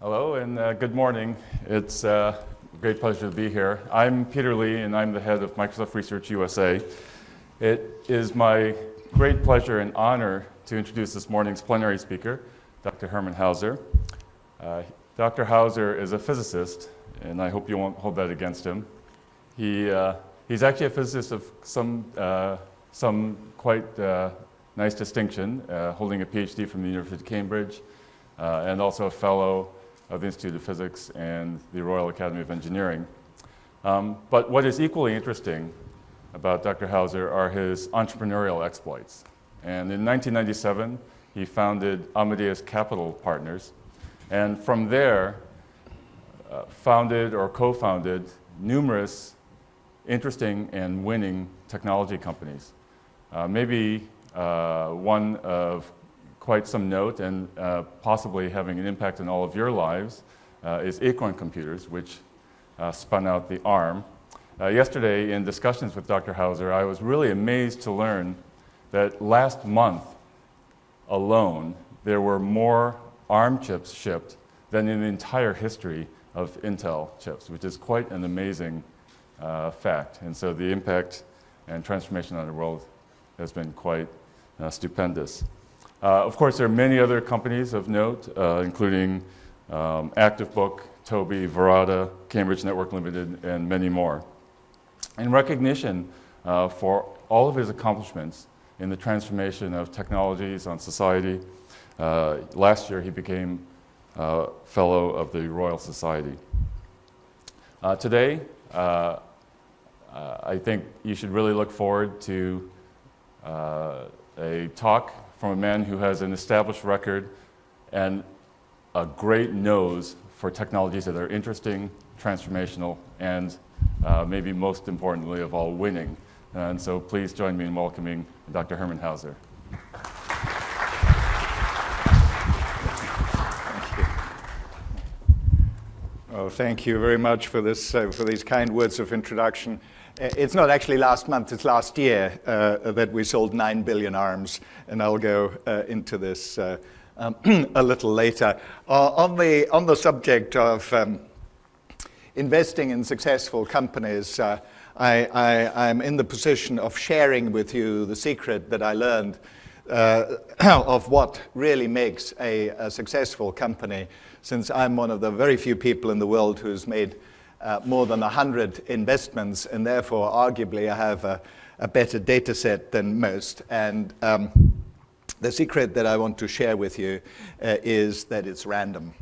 Hello and good morning. It's a great pleasure to be here. I'm Peter Lee and I'm the head of Microsoft Research USA. It is my great pleasure and honor to introduce this morning's plenary speaker, Dr. Hermann Hauser. Dr. Hauser is a physicist, and I hope you won't hold that against him. He's actually a physicist of some quite nice distinction, holding a PhD from the University of Cambridge, and also a fellow of the Institute of Physics and the Royal Academy of Engineering. But what is equally interesting about Dr. Hauser are his entrepreneurial exploits. And in 1997, he founded Amadeus Capital Partners, and from there, founded or co-founded numerous interesting and winning technology companies. Maybe one of quite some note and possibly having an impact on all of your lives is Acorn Computers, which spun out the ARM. Yesterday, in discussions with Dr. Hauser, I was really amazed to learn that last month alone, there were more ARM chips shipped than in the entire history of Intel chips, which is quite an amazing fact. And so the impact and transformation on the world has been quite stupendous. Of course, there are many other companies of note, including ActiveBook, Tobii, Verada, Cambridge Network Limited, and many more. In recognition for all of his accomplishments in the transformation of technologies on society, last year he became Fellow of the Royal Society. Today, I think you should really look forward to a talk from a man who has an established record and a great nose for technologies that are interesting, transformational, and maybe most importantly of all, winning. And so please join me in welcoming Dr. Hermann Hauser. Well, thank you very much for this, for these kind words of introduction. It's not actually last month, it's last year that we sold 9 billion ARMs, and I'll go into this a little later. On the subject of investing in successful companies, I'm in the position of sharing with you the secret that I learned of what really makes a successful company, since I'm one of the very few people in the world who's made more than 100 investments, and therefore arguably I have a better data set than most. And the secret that I want to share with you is that it's random.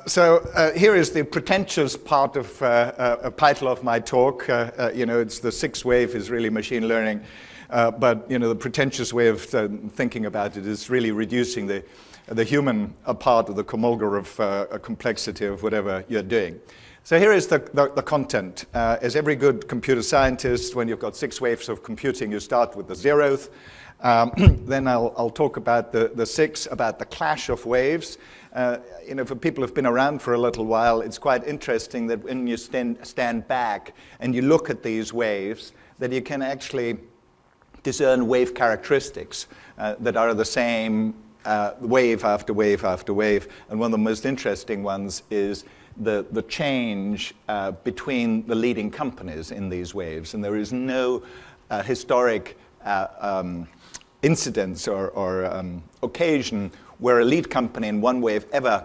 So here is the pretentious part of a title of my talk. It's the sixth wave is really machine learning, but the pretentious way of thinking about it is really reducing the human part of the comulga of complexity of whatever you're doing. So here is the content. As every good computer scientist, when you've got 6 waves of computing, you start with the zeroth. Then I'll talk about the 6, about the clash of waves. For people who've been around for a little while, it's quite interesting that when you stand back and you look at these waves, that you can actually discern wave characteristics that are the same wave after wave after wave. And one of the most interesting ones is the change between the leading companies in these waves. And there is no historic incidence or occasion where a lead company in one wave ever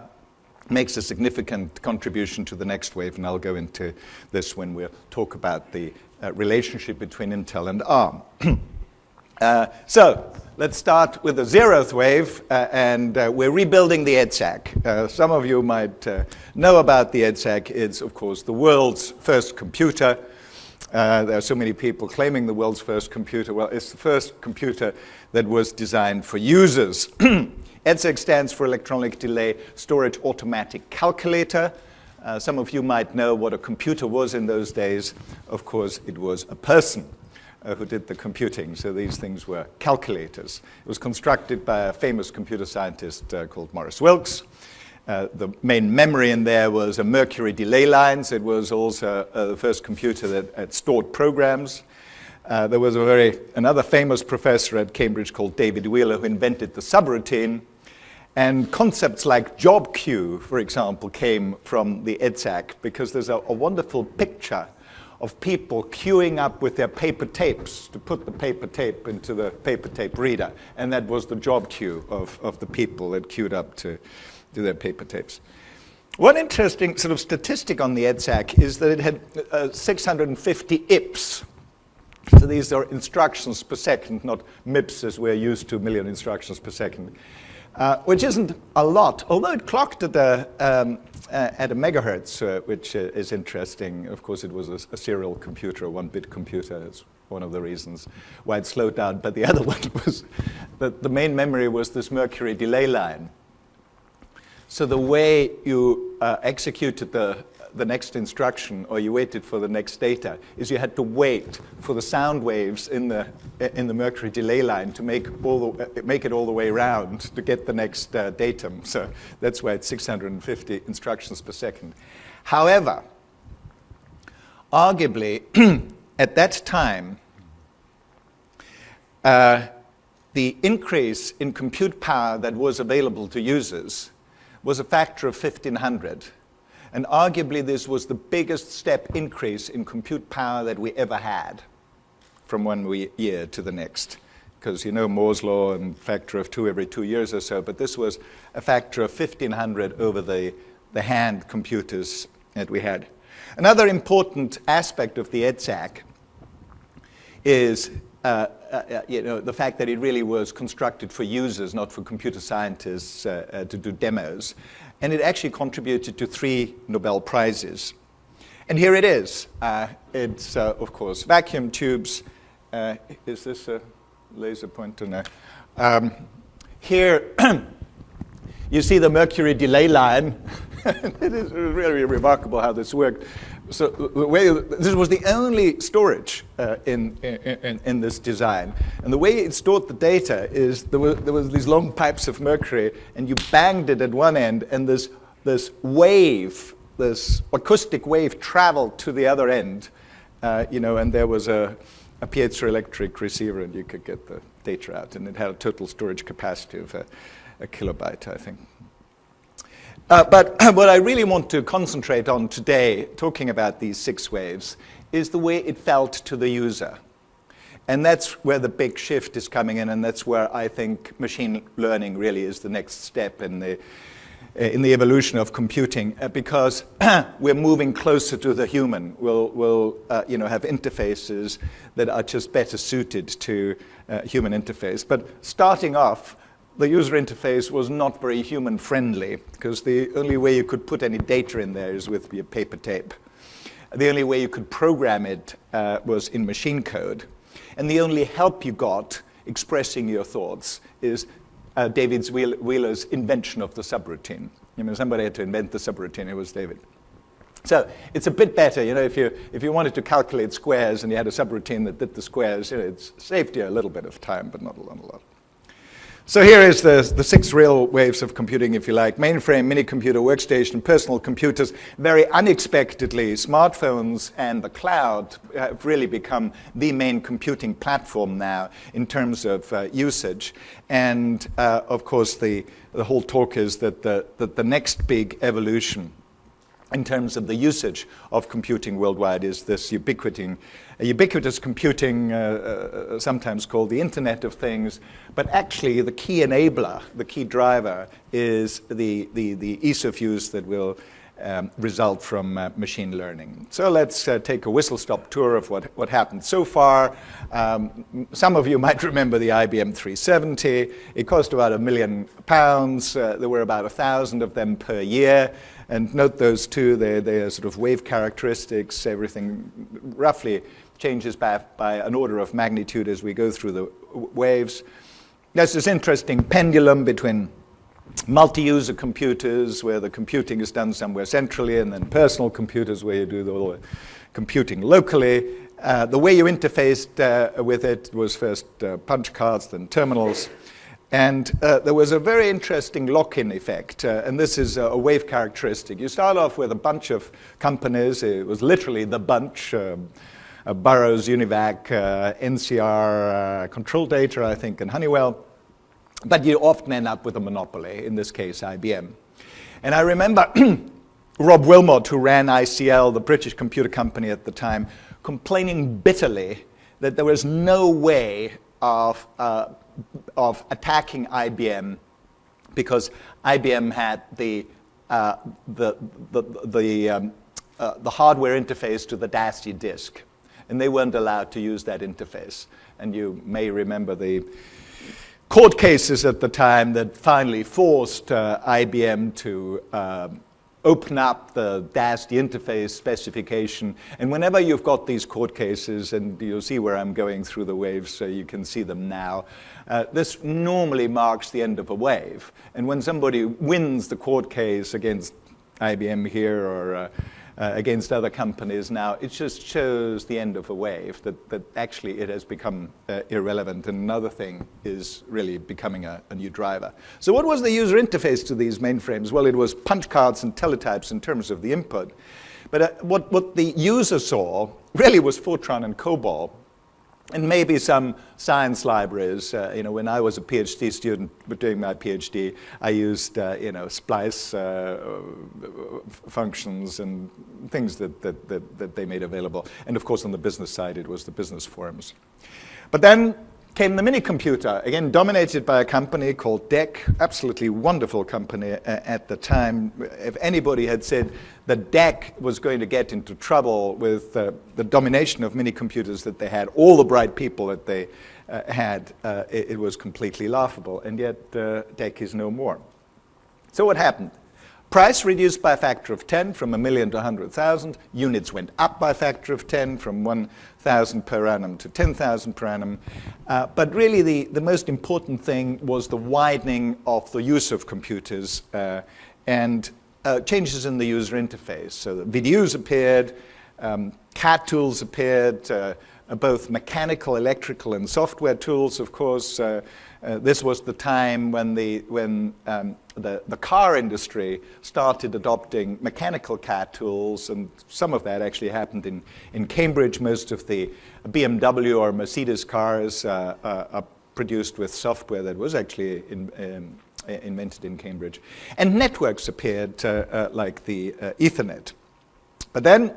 makes a significant contribution to the next wave. And I'll go into this when we talk about the relationship between Intel and ARM. So let's start with the zeroth wave, and we're rebuilding the EDSAC. Some of you might know about the EDSAC. It's, of course, the world's first computer. There are so many people claiming the world's first computer. Well, it's the first computer that was designed for users. EDSAC stands for Electronic Delay Storage Automatic Calculator. Some of you might know what a computer was in those days. Of course, it was a person who did the computing. So these things were calculators. It was constructed by a famous computer scientist called Maurice Wilks. The main memory in there was a Mercury delay line. So it was also the first computer that had stored programs. There was another famous professor at Cambridge called David Wheeler who invented the subroutine. And concepts like job queue, for example, came from the EDSAC, because there's a wonderful picture of people queuing up with their paper tapes to put the paper tape into the paper tape reader. And that was the job queue of the people that queued up to do their paper tapes. One interesting sort of statistic on the EDSAC is that it had 650 IPs. So these are instructions per second, not MIPS as we're used to, million instructions per second. Which isn't a lot, although it clocked at a megahertz, which is interesting. Of course, it was a serial computer, a one-bit computer. It's one of the reasons why it slowed down. But the other one was that the main memory was this Mercury delay line. So the way you executed the next instruction, or you waited for the next data, is you had to wait for the sound waves in the Mercury delay line to make it all the way around to get the next datum. So that's why it's 650 instructions per second. However, arguably, at that time, the increase in compute power that was available to users was a factor of 1,500. And arguably, this was the biggest step increase in compute power that we ever had from one year to the next. Because you know Moore's law and factor of 2 every 2 years or so, but this was a factor of 1,500 over the hand computers that we had. Another important aspect of the EDSAC is the fact that it really was constructed for users, not for computer scientists to do demos. And it actually contributed to 3 Nobel Prizes. And here it is. It's, of course, vacuum tubes. Is this a laser pointer? No. Here, you see the Mercury delay line. It is really remarkable how this worked. So this was the only storage in this design. And the way it stored the data is there was these long pipes of mercury, and you banged it at one end, and this wave, this acoustic wave, traveled to the other end, and there was a piezoelectric receiver, and you could get the data out. And it had a total storage capacity of a kilobyte, I think. But what I really want to concentrate on today, talking about these 6 waves, is the way it felt to the user. And that's where the big shift is coming in, and that's where I think machine learning really is the next step in the evolution of computing, because we're moving closer to the human. We'll have interfaces that are just better suited to human interface. But starting off, the user interface was not very human-friendly, because the only way you could put any data in there is with your paper tape. The only way you could program it was in machine code. And the only help you got expressing your thoughts is David Wheeler's invention of the subroutine. Somebody had to invent the subroutine. It was David. So it's a bit better, if you wanted to calculate squares and you had a subroutine that did the squares, it saved you a little bit of time, but not a lot. So here is the 6 real waves of computing, if you like. Mainframe, minicomputer, workstation, personal computers. Very unexpectedly, smartphones and the cloud have really become the main computing platform now in terms of usage. And of course, the whole talk is that the next big evolution in terms of the usage of computing worldwide is this ubiquitous computing, sometimes called the Internet of Things. But actually, the key enabler, the key driver, is the ease of use that will result from machine learning. So let's take a whistle-stop tour of what happened so far. Some of you might remember the IBM 370. It cost about £1 million. There were about 1,000 of them per year. And note those two, they're sort of wave characteristics. Everything roughly changes by an order of magnitude as we go through the waves. There's this interesting pendulum between multi-user computers, where the computing is done somewhere centrally, and then personal computers, where you do all the computing locally. The way you interfaced with it was first punch cards, then terminals. And there was a very interesting lock-in effect, and this is a wave characteristic. You start off with a bunch of companies. It was literally the bunch, Burroughs, Univac, NCR, Control Data, I think, and Honeywell. but you often end up with a monopoly, in this case IBM. And I remember Rob Wilmot, who ran ICL, the British computer company at the time, complaining bitterly that there was no way of attacking IBM because IBM had the hardware interface to the DASI disk, and they weren't allowed to use that interface. And you may remember the court cases at the time that finally forced IBM to open up the DASI interface specification. And whenever you've got these court cases, and you'll see where I'm going through the waves so you can see them now, this normally marks the end of a wave. And when somebody wins the court case against IBM here or against other companies now, it just shows the end of a wave, that actually it has become irrelevant, and another thing is really becoming a new driver. So what was the user interface to these mainframes? Well, it was punch cards and teletypes in terms of the input. But what the user saw really was Fortran and COBOL, and maybe some science libraries. When I was a PhD student doing my PhD, I used splice functions and things that they made available. And of course, on the business side, it was the business forums. But then came the minicomputer, again dominated by a company called DEC, absolutely wonderful company at the time. If anybody had said that DEC was going to get into trouble with the domination of minicomputers that they had, all the bright people that they had, it was completely laughable. And yet DEC is no more. So what happened? Price reduced by a factor of 10 from 1 million to 100,000. Units went up by a factor of 10 from 1,000 per annum to 10,000 per annum. But really the most important thing was the widening of the use of computers and changes in the user interface. So the videos appeared, CAD tools appeared, both mechanical, electrical, and software tools, of course. This was the time when the car industry started adopting mechanical CAD tools, and some of that actually happened in Cambridge. Most of the BMW or Mercedes cars are produced with software that was actually invented in Cambridge. And networks appeared like the Ethernet. But then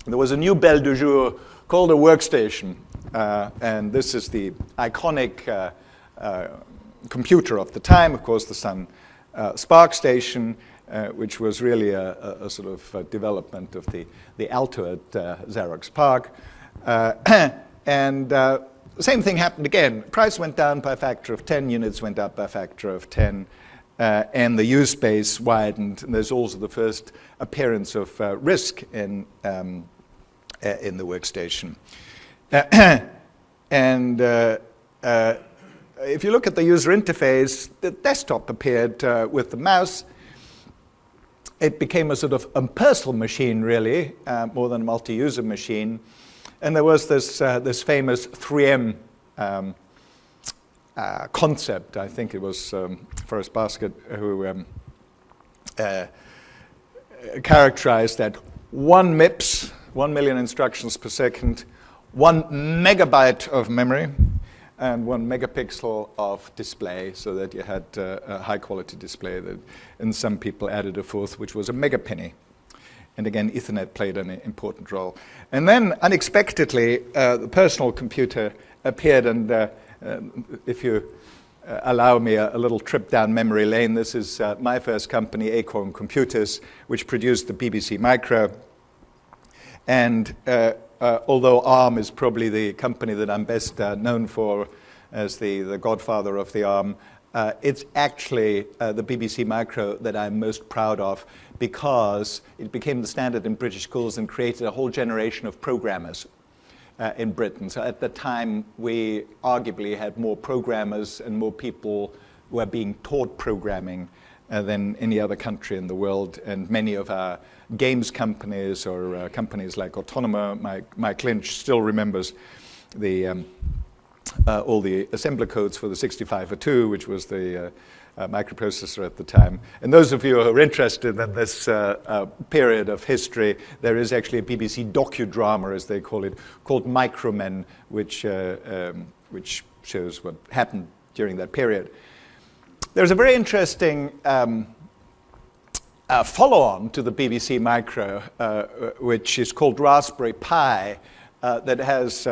there was a new belle du jour called a workstation, and this is the iconic computer of the time, of course, the Sun Spark Station, which was really a sort of development of the Alto at Xerox PARC. And the same thing happened again. Price went down by a factor of 10, units went up by a factor of 10, and the use space widened. And there's also the first appearance of RISC in the workstation. And if you look at the user interface, the desktop appeared with the mouse. It became a sort of impersonal machine, really, more than a multi-user machine. And there was this famous 3M concept. I think it was Forrest Basket who characterized that 1 MIPS, 1 million instructions per second, 1 megabyte of memory, and 1 megapixel of display, so that you had a high-quality display. And some people added a fourth, which was a megapenny. And again, Ethernet played an important role. And then, unexpectedly, the personal computer appeared. And if you allow me a little trip down memory lane, this is my first company, Acorn Computers, which produced the BBC Micro. And although ARM is probably the company that I'm best known for as the godfather of the ARM, it's actually the BBC Micro that I'm most proud of, because it became the standard in British schools and created a whole generation of programmers in Britain. So at the time, we arguably had more programmers and more people were being taught programming than any other country in the world. And many of our games companies or companies like Autonoma, Mike Lynch still remembers all the assembler codes for the 6502, which was the microprocessor at the time. And those of you who are interested in this period of history, there is actually a BBC docudrama, as they call it, called Micromen, which shows what happened during that period. There's a very interesting follow-on to the BBC Micro, which is called Raspberry Pi, that has,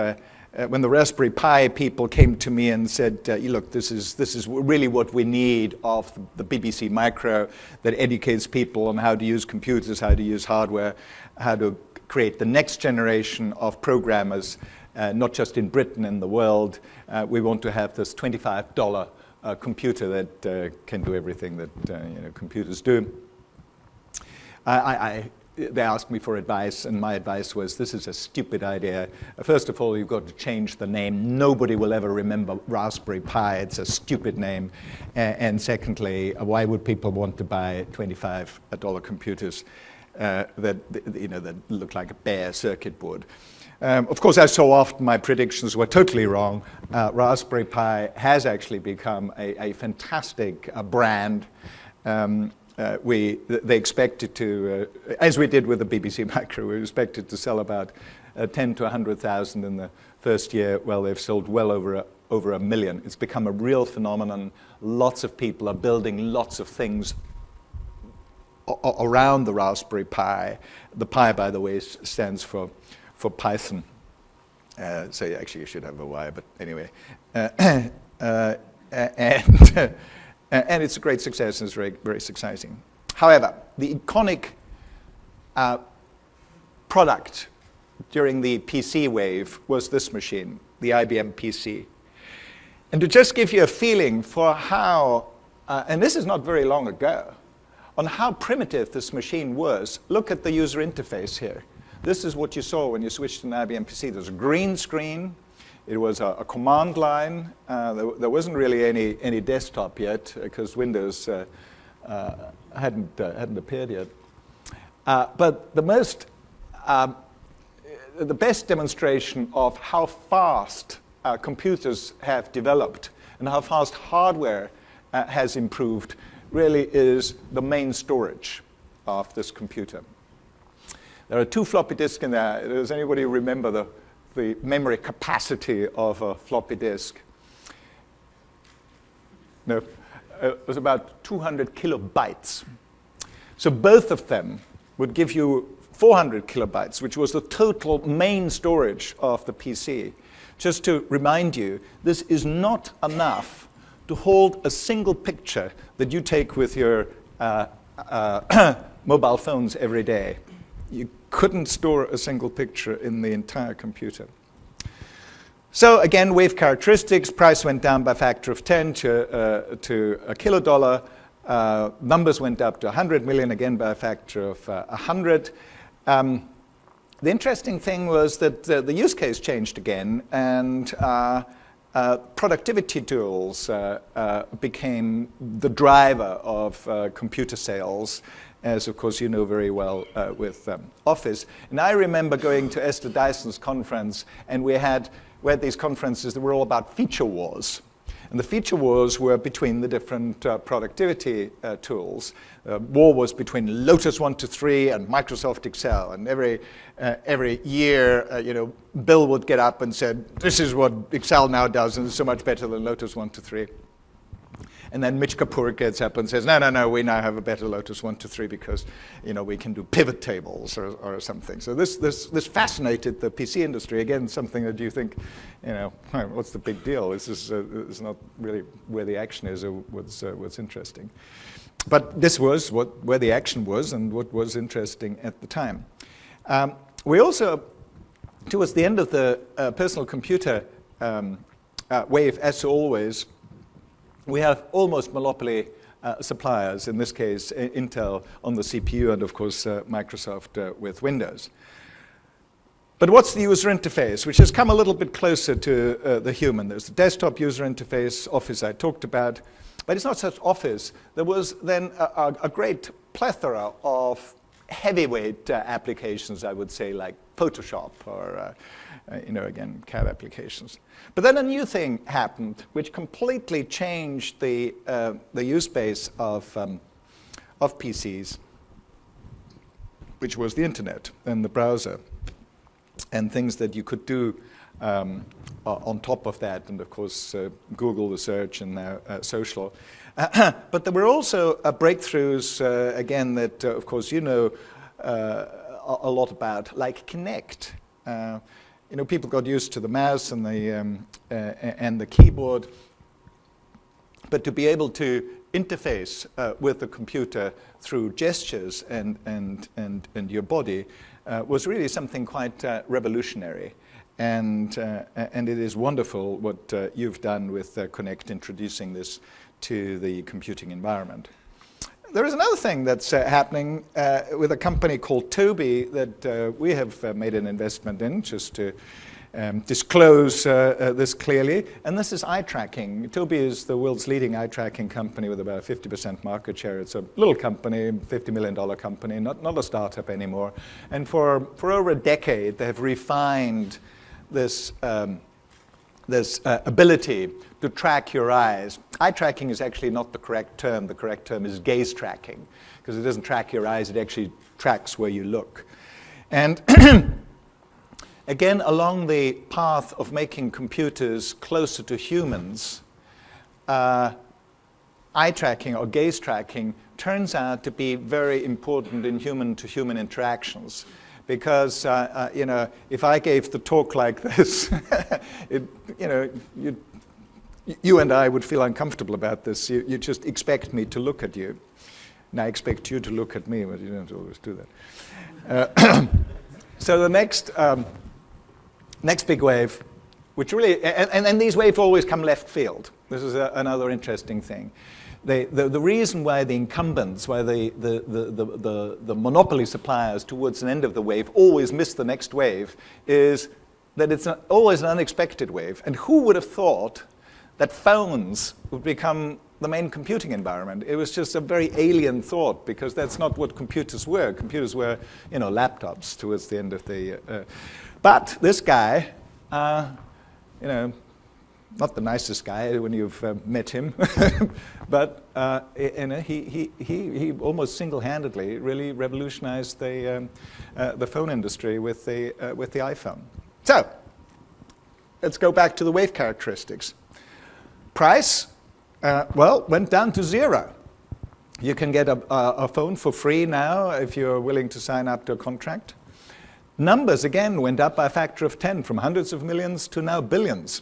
when the Raspberry Pi people came to me and said, look, this is really what we need of the BBC Micro that educates people on how to use computers, how to use hardware, how to create the next generation of programmers, not just in Britain, in the world. We want to have this $25 computer that can do everything that computers do. They asked me for advice, and my advice was, this is a stupid idea. First of all, you've got to change the name. Nobody will ever remember Raspberry Pi. It's a stupid name. And secondly, why would people want to buy $25 computers that look like a bare circuit board? Of course, as so often, my predictions were totally wrong. Raspberry Pi has actually become a fantastic brand. They expected to, as we did with the BBC Micro, we expected to sell about 10 to 100,000 in the first year. Well, they've sold well over a million. It's become a real phenomenon. Lots of people are building lots of things around the Raspberry Pi. The Pi, by the way, stands for Python. So actually you should have a Y, but anyway. And it's a great success, and it's very, very exciting. However, the iconic product during the PC wave was this machine, the IBM PC. And to just give you a feeling for how, and this is not very long ago, on how primitive this machine was, look at the user interface here. This is what you saw when you switched to an IBM PC. There's a green screen. It was a command line. There wasn't really any desktop yet because Windows hadn't appeared yet. But the best demonstration of how fast computers have developed and how fast hardware has improved really is the main storage of this computer. There are 2 floppy disks in there. Does anybody remember the memory capacity of a floppy disk? No, it was about 200 kilobytes. So both of them would give you 400 kilobytes, which was the total main storage of the PC. Just to remind you, this is not enough to hold a single picture that you take with your mobile phones every day. You couldn't store a single picture in the entire computer. So again, wave characteristics, price went down by a factor of 10 to a kilodollar. Numbers went up to 100 million, again by a factor of 100. The interesting thing was that the use case changed again, and productivity tools became the driver of computer sales, as of course you know very well with Office. And I remember going to Esther Dyson's conference, and we had these conferences that were all about feature wars. And the feature wars were between the different productivity tools. War was between Lotus 1-2-3 and Microsoft Excel. And every year, Bill would get up and said, "This is what Excel now does, and it's so much better than Lotus 1-2-3." And then Mitch Kapur gets up and says, no, we now have a better Lotus 1-2-3 because we can do pivot tables or something. So this fascinated the PC industry. Again, something that you think, what's the big deal? This is not really where the action is or what's interesting. But this was where the action was and what was interesting at the time. We also, towards the end of the personal computer wave, as always, we have almost monopoly suppliers, in this case Intel on the CPU and of course Microsoft with Windows. But what's the user interface, which has come a little bit closer to the human? There's the desktop user interface, Office I talked about, but it's not just Office. There was then a great plethora of heavyweight applications, I would say, like Photoshop or again, CAD applications. But then a new thing happened, which completely changed the use base of PCs, which was the internet and the browser, and things that you could do on top of that, and of course Google, the search, and now social. But there were also breakthroughs, again, that, of course, you know a lot about, like Kinect. You know, people got used to the mouse and the keyboard, but to be able to interface with the computer through gestures and your body was really something quite revolutionary. And it is wonderful what you've done with Connect, introducing this to the computing environment. There is another thing that's happening with a company called Toby that we have made an investment in, just to disclose this clearly, and this is eye tracking. Toby is the world's leading eye tracking company with about 50% market share. It's a little company, $50 million company, not a startup anymore. And for over a decade, they have refined this ability to track your eyes. Eye tracking is actually not the correct term. The correct term is gaze tracking, because it doesn't track your eyes, it actually tracks where you look. And again, along the path of making computers closer to humans, eye tracking or gaze tracking turns out to be very important in human-to-human interactions. Because, you know, if I gave the talk like this, you and I would feel uncomfortable about this. You just expect me to look at you. And I expect you to look at me, but you don't always do that. So the next big wave, which really, and these waves always come left field. This is another interesting thing. The reason why the incumbents, why the monopoly suppliers towards an end of the wave always miss the next wave is that it's always an unexpected wave. And who would have thought that phones would become the main computing environment? It was just a very alien thought, because that's not what computers were. Computers were, you know, laptops towards the end of the... But this guy, you know, not the nicest guy when you've met him, but you know, he almost single-handedly really revolutionized the phone industry with the iPhone. So let's go back to the wave characteristics. Price, well, went down to 0. You can get a phone for free now if you're willing to sign up to a contract. Numbers, again, went up by a factor of 10, from hundreds of millions to now billions.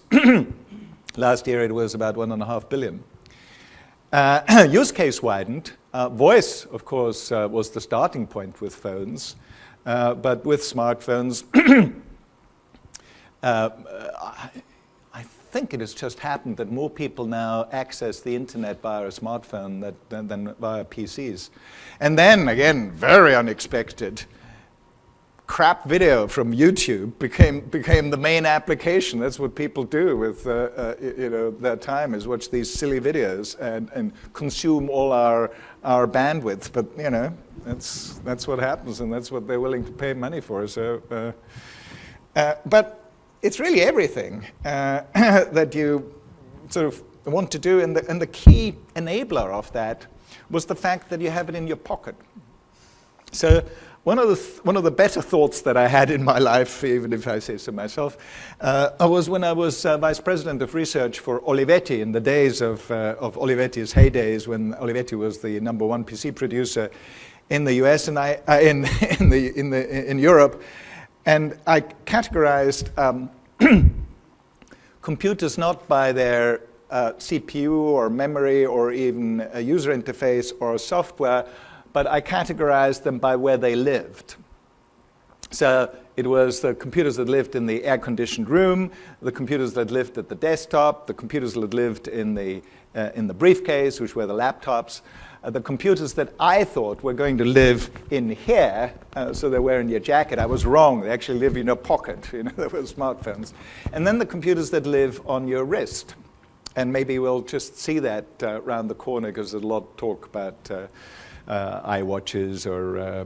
Last year it was about 1.5 billion. Use case widened. Voice, of course, was the starting point with phones. But with smartphones, I think it has just happened that more people now access the internet via a smartphone than via PCs. And then, again, very unexpected, crap video from YouTube became the main application. That's what people do with you know, their time, is watch these silly videos and consume all our bandwidth. But you know, that's what happens, and that's what they're willing to pay money for. So, but it's really everything that you sort of want to do, and the key enabler of that was the fact that you have it in your pocket. So one of the better thoughts that I had in my life, even if I say so myself, was when I was vice president of research for Olivetti in the days of Olivetti's heydays, when Olivetti was the #1 PC producer in the US and in Europe, and I categorized computers not by their CPU or memory or even a user interface or software, but I categorized them by where they lived. So it was the computers that lived in the air-conditioned room, the computers that lived at the desktop, the computers that lived in the briefcase, which were the laptops, the computers that I thought were going to live in here, so they were in your jacket. I was wrong. They actually live in your pocket. You know, they were smartphones. And then the computers that live on your wrist. And maybe we'll just see that around the corner, because there's a lot of talk about iWatches or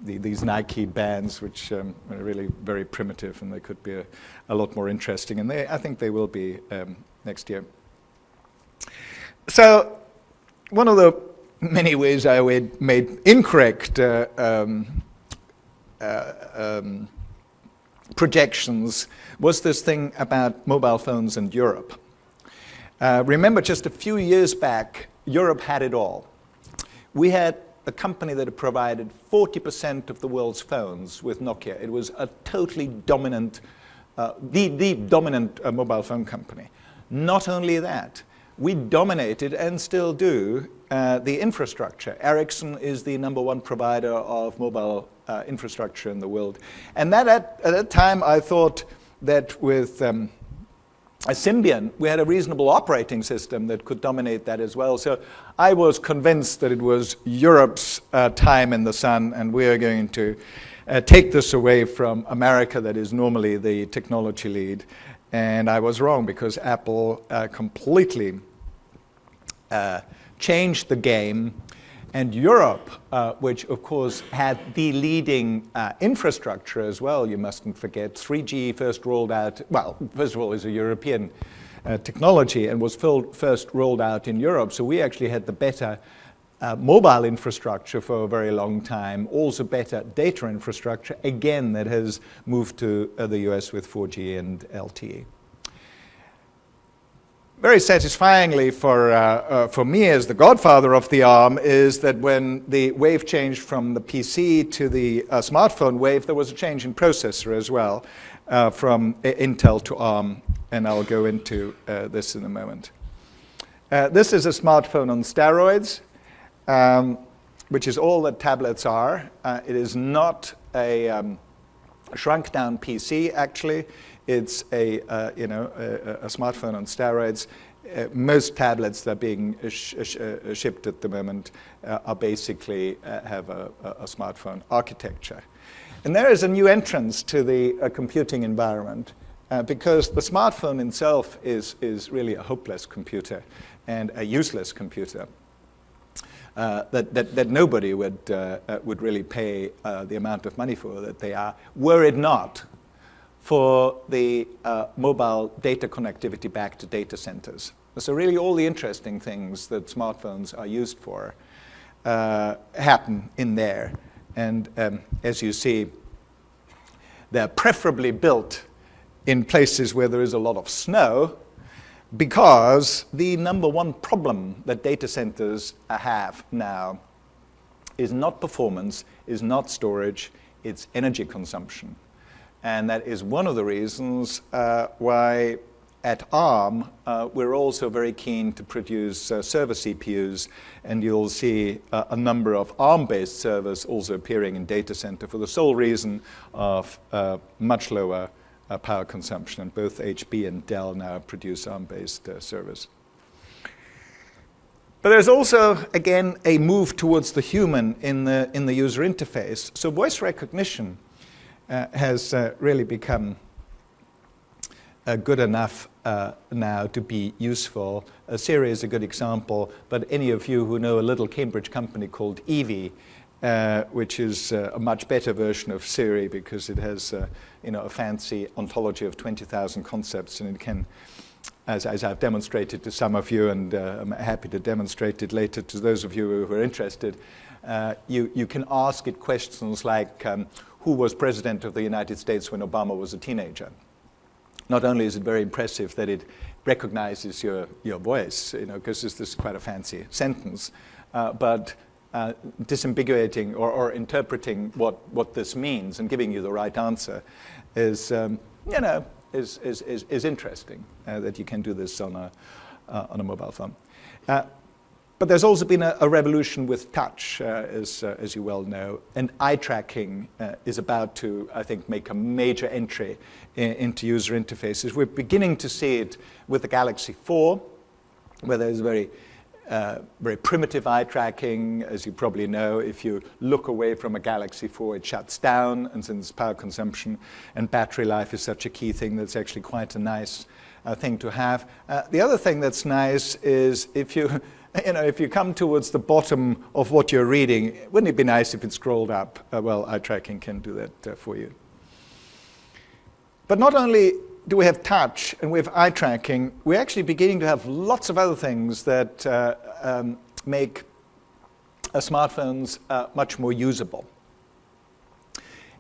these Nike bands, which are really very primitive, and they could be a lot more interesting. And I think they will be next year. So one of the many ways I made incorrect projections was this thing about mobile phones in Europe. Remember, just a few years back, Europe had it all. We had a company that provided 40% of the world's phones with Nokia. It was a totally dominant, the dominant mobile phone company. Not only that, we dominated and still do the infrastructure. Ericsson is the #1 provider of mobile infrastructure in the world. And that at that time, I thought that with a Symbian, we had a reasonable operating system that could dominate that as well. So I was convinced that it was Europe's time in the sun, and we are going to take this away from America, that is normally the technology lead. And I was wrong, because Apple completely changed the game. And Europe, which of course had the leading infrastructure as well, you mustn't forget, 3G first rolled out, well, first of all, is a European technology and was first rolled out in Europe. So we actually had the better mobile infrastructure for a very long time, also better data infrastructure, again, that has moved to the US with 4G and LTE. Very satisfyingly for me as the godfather of the ARM is that when the wave changed from the PC to the smartphone wave, there was a change in processor as well from Intel to ARM, and I'll go into this in a moment. This is a smartphone on steroids, which is all that tablets are. It is not a shrunk-down PC, actually. It's a smartphone on steroids. Most tablets that are being shipped at the moment are basically have a smartphone architecture. And there is a new entrance to the computing environment because the smartphone itself is really a hopeless computer and a useless computer. That nobody would really pay the amount of money for that they are, were it not for the mobile data connectivity back to data centers. So really all the interesting things that smartphones are used for happen in there. And as you see, they're preferably built in places where there is a lot of snow, because the #1 problem that data centers have now is not performance, is not storage, it's energy consumption. And that is one of the reasons why at ARM we're also very keen to produce server CPUs, and you'll see a number of ARM-based servers also appearing in data center for the sole reason of much lower power consumption. And both HP and Dell now produce ARM-based servers. But there's also, again, a move towards the human in the user interface. So voice recognition has really become good enough now to be useful. Siri is a good example, but any of you who know a little Cambridge company called Evie, which is a much better version of Siri because it has a fancy ontology of 20,000 concepts, and it can, as I've demonstrated to some of you, and I'm happy to demonstrate it later to those of you who are interested, you can ask it questions like, who was president of the United States when Obama was a teenager? Not only is it very impressive that it recognizes your voice, because this is quite a fancy sentence, but disambiguating or interpreting what this means and giving you the right answer is interesting that you can do this on a mobile phone. But there's also been a revolution with touch, as you well know, and eye tracking is about to, I think, make a major entry into user interfaces. We're beginning to see it with the Galaxy 4, where there's very primitive eye tracking. As you probably know, if you look away from a Galaxy 4, it shuts down, and since power consumption and battery life is such a key thing, that's actually quite a nice thing to have. The other thing that's nice is if you come towards the bottom of what you're reading, wouldn't it be nice if it scrolled up? Well, eye tracking can do that for you. But not only do we have touch and we have eye tracking, we're actually beginning to have lots of other things that make smartphones much more usable.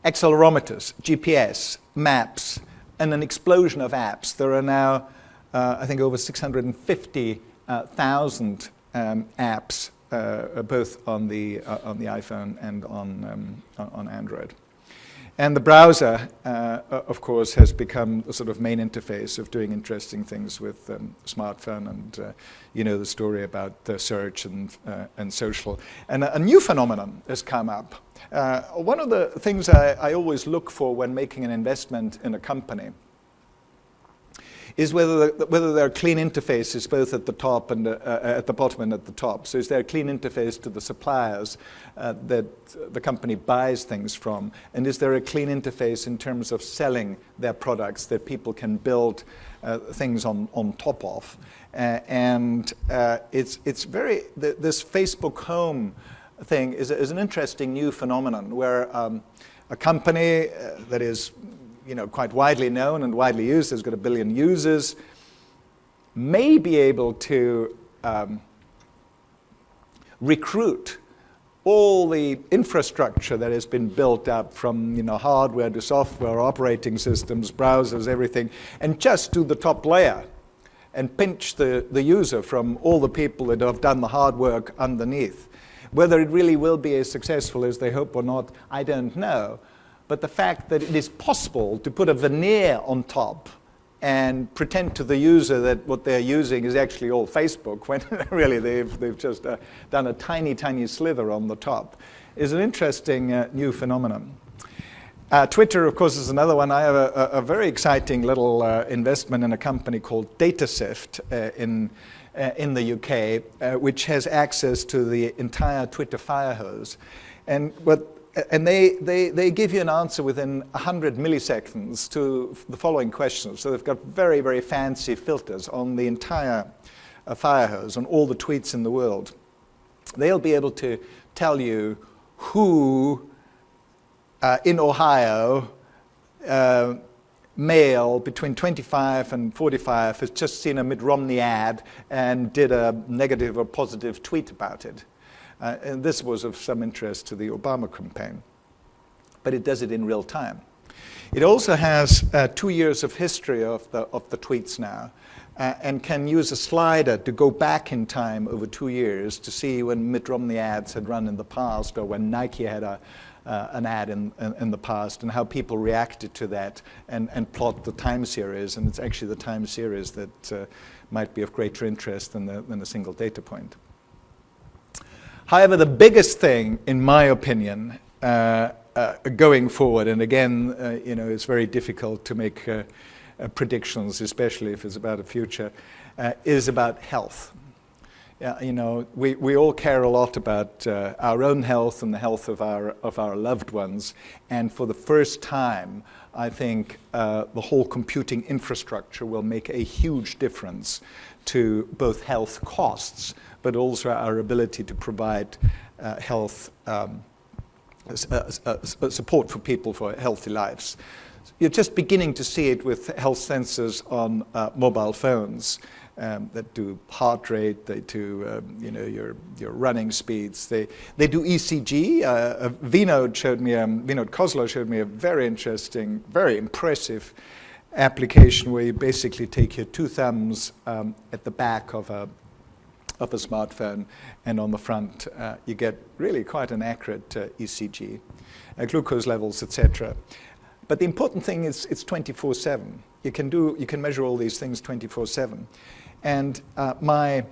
Accelerometers, GPS, maps, and an explosion of apps. There are now, I think, over 650,000 apps, both on the iPhone and on Android. And the browser, of course, has become the sort of main interface of doing interesting things with smartphone, and you know the story about search and social. And a new phenomenon has come up. One of the things I always look for when making an investment in a company is whether there are clean interfaces both at the top and at the bottom and at the top. So is there a clean interface to the suppliers that the company buys things from? And is there a clean interface in terms of selling their products that people can build things on top of? It's very, this Facebook Home thing is an interesting new phenomenon where a company that is quite widely known and widely used, has got 1 billion users, may be able to recruit all the infrastructure that has been built up from hardware to software, operating systems, browsers, everything, and just do the top layer and pinch the user from all the people that have done the hard work underneath. Whether it really will be as successful as they hope or not, I don't know. But the fact that it is possible to put a veneer on top and pretend to the user that what they're using is actually all Facebook, when really they've just done a tiny, tiny slither on the top, is an interesting new phenomenon. Twitter, of course, is another one. I have a very exciting little investment in a company called DataSift in the UK, which has access to the entire Twitter firehose. And they give you an answer within 100 milliseconds to the following questions. So they've got very, very fancy filters on the entire firehose, on all the tweets in the world. They'll be able to tell you who in Ohio, male between 25 and 45 has just seen a Mitt Romney ad and did a negative or positive tweet about it. And this was of some interest to the Obama campaign. But it does it in real time. It also has 2 years of history of the tweets now, and can use a slider to go back in time over 2 years to see when Mitt Romney ads had run in the past, or when Nike had an ad in the past, and how people reacted to that, and plot the time series. And it's actually the time series that might be of greater interest than a single data point. However, the biggest thing, in my opinion, going forward, and again, it's very difficult to make predictions, especially if it's about the future, is about health. We all care a lot about our own health and the health of our loved ones. And for the first time, I think the whole computing infrastructure will make a huge difference to both health costs, but also our ability to provide health support for people for healthy lives. You're just beginning to see it with health sensors on mobile phones that do heart rate, they do your running speeds, they do ECG. Vinod Kozlo showed me a very interesting, very impressive application where you basically take your two thumbs at the back of a smartphone, and on the front you get really quite an accurate ECG, glucose levels, etc. But the important thing is it's 24/7. You can measure all these things 24/7. And my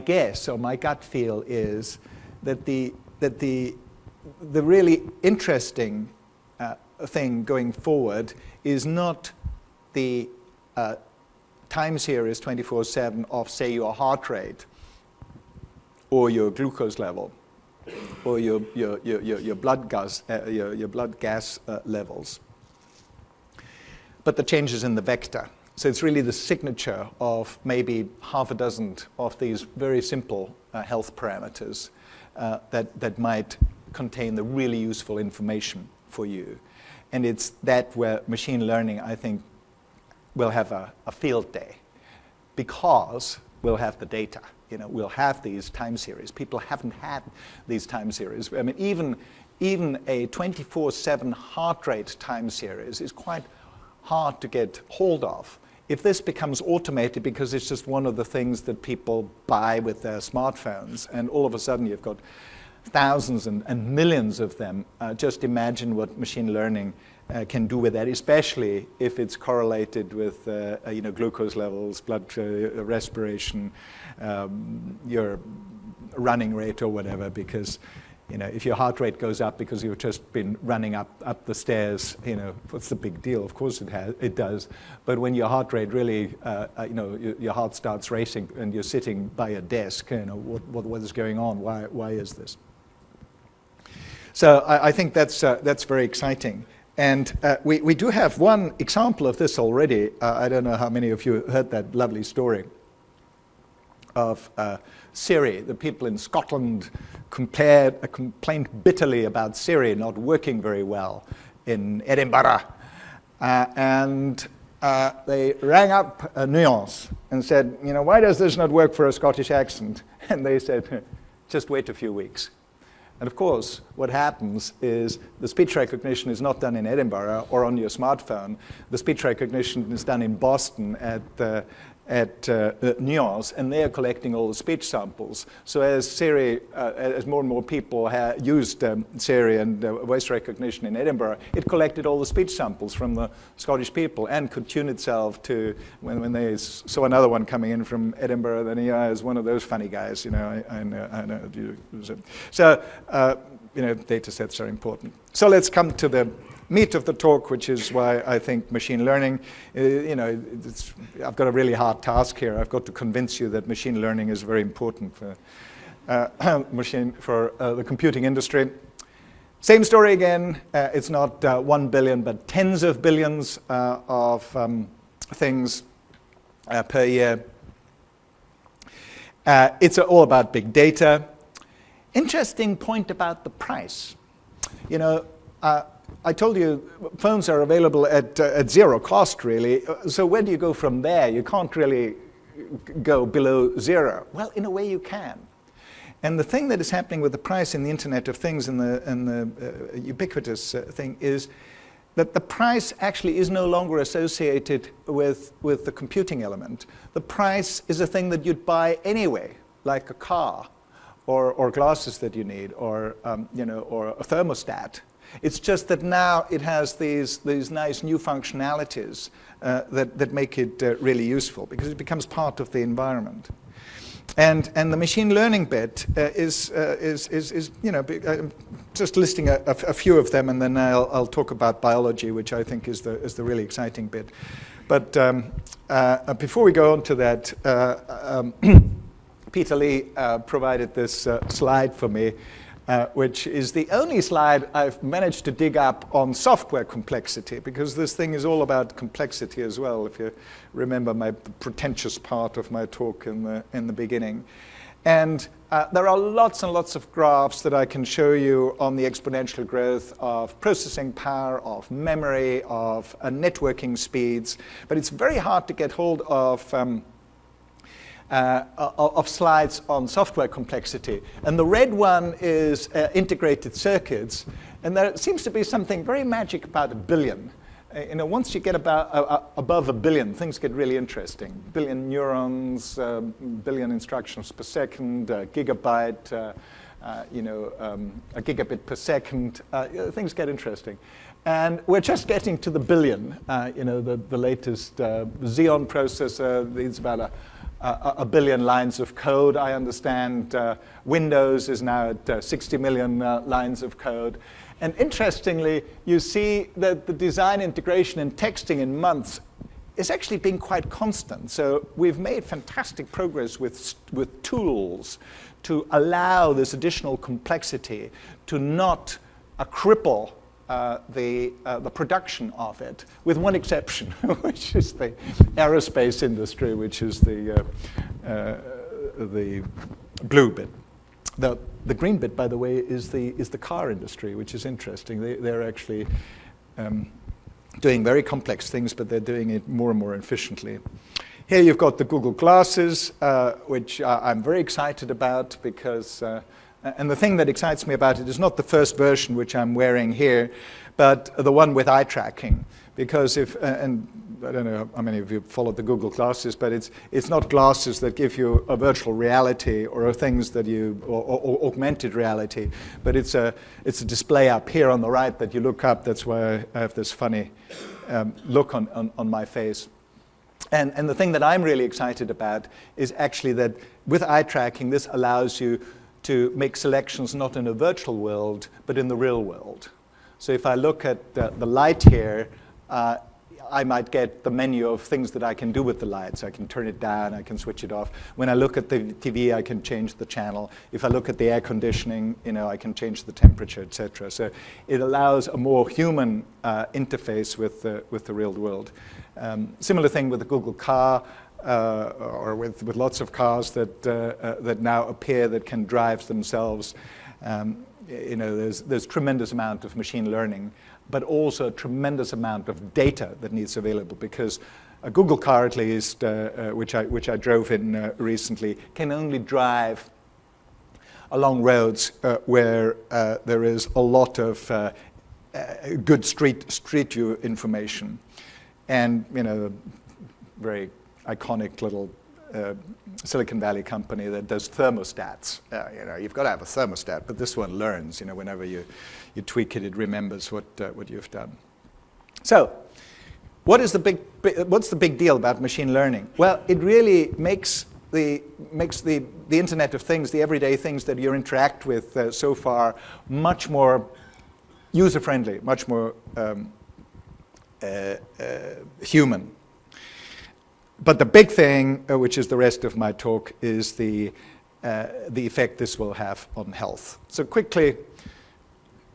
guess, or my gut feel, is that the really interesting thing going forward is not the time series 24/7 of, say, your heart rate or your glucose level or your blood gas levels, but the changes in the vector. So it's really the signature of maybe half a dozen of these very simple health parameters that might contain the really useful information for you. And it's that where machine learning, I think, will have a field day, because we'll have the data. We'll have these time series. People haven't had these time series. I mean, even a 24/7 heart rate time series is quite hard to get hold of if this becomes automated because it's just one of the things that people buy with their smartphones, and all of a sudden you've got thousands and millions of them, just imagine what machine learning can do with that, especially if it's correlated with glucose levels, blood respiration, your running rate or whatever, because if your heart rate goes up because you've just been running up the stairs, what's the big deal? Of course it does. But when your heart rate really, your heart starts racing and you're sitting by a desk, what is going on? Why is this? So I think that's very exciting. And we do have one example of this already. I don't know how many of you heard that lovely story of Siri. The people in Scotland complained bitterly about Siri not working very well in Edinburgh. And they rang up Nuance and said, why does this not work for a Scottish accent? And they said, just wait a few weeks. And of course, what happens is the speech recognition is not done in Edinburgh or on your smartphone. The speech recognition is done in Boston at Nuance, and they are collecting all the speech samples. So as Siri, as more and more people used Siri and voice recognition in Edinburgh, it collected all the speech samples from the Scottish people and could tune itself to, when they saw another one coming in from Edinburgh, then he is one of those funny guys, I know. So, data sets are important. So let's come to the meat of the talk, which is why I think machine learning, I've got a really hard task here. I've got to convince you that machine learning is very important for the computing industry. Same story again. It's not 1 billion, but tens of billions of things per year. It's all about big data. Interesting point about the price. I told you phones are available at zero cost, really. So where do you go from there? You can't really go below zero. Well, in a way you can. And the thing that is happening with the price in the Internet of Things and the ubiquitous thing is that the price actually is no longer associated with the computing element. The price is a thing that you'd buy anyway, like a car or glasses that you need or a thermostat. It's just that now it has these nice new functionalities that make it really useful because it becomes part of the environment. And the machine learning bit is just listing a few of them, and then I'll talk about biology, which I think is the really exciting bit. But before we go on to that, Peter Lee provided this slide for me. Which is the only slide I've managed to dig up on software complexity, because this thing is all about complexity as well, if you remember my pretentious part of my talk in the beginning. And there are lots and lots of graphs that I can show you on the exponential growth of processing power, of memory, of networking speeds, but it's very hard to get hold of slides on software complexity. And the red one is integrated circuits. And there seems to be something very magic about a billion. Once you get above a billion, things get really interesting. Billion neurons, billion instructions per second, gigabyte, a gigabit per second. Things get interesting. And we're just getting to the billion. The latest Xeon processor needs about a billion lines of code. I understand Windows is now at 60 million lines of code. And interestingly, you see that the design, integration, and texting in months is actually being quite constant. So we've made fantastic progress with tools to allow this additional complexity to not cripple the production of it, with one exception, which is the aerospace industry, which is the blue bit. The green bit, by the way, is the car industry, which is interesting. They're actually doing very complex things, but they're doing it more and more efficiently. Here you've got the Google Glasses, which I'm very excited about because And the thing that excites me about it is not the first version, which I'm wearing here, but the one with eye tracking. Because and I don't know how many of you followed the Google glasses, but it's not glasses that give you a virtual reality or things that or augmented reality, but it's a display up here on the right that you look up. That's why I have this funny look on my face. And the thing that I'm really excited about is actually that with eye tracking, this allows you to make selections not in a virtual world, but in the real world. So if I look at the light here, I might get the menu of things that I can do with the lights. I can turn it down, I can switch it off. When I look at the TV, I can change the channel. If I look at the air conditioning, I can change the temperature, etc. So it allows a more human interface with the real world. Similar thing with the Google car, or with lots of cars that now appear that can drive themselves. There's tremendous amount of machine learning, but also a tremendous amount of data that needs available, because a Google car, at least, which I drove in recently, can only drive along roads where there is a lot of good street view information. And very iconic little Silicon Valley company that does thermostats. You've got to have a thermostat, but this one learns. Whenever you tweak it, it remembers what you've done. So, what's the big deal about machine learning? Well, it really makes the Internet of Things, the everyday things that you interact with so far, much more user-friendly, much more human. But the big thing, which is the rest of my talk, is the effect this will have on health. So quickly,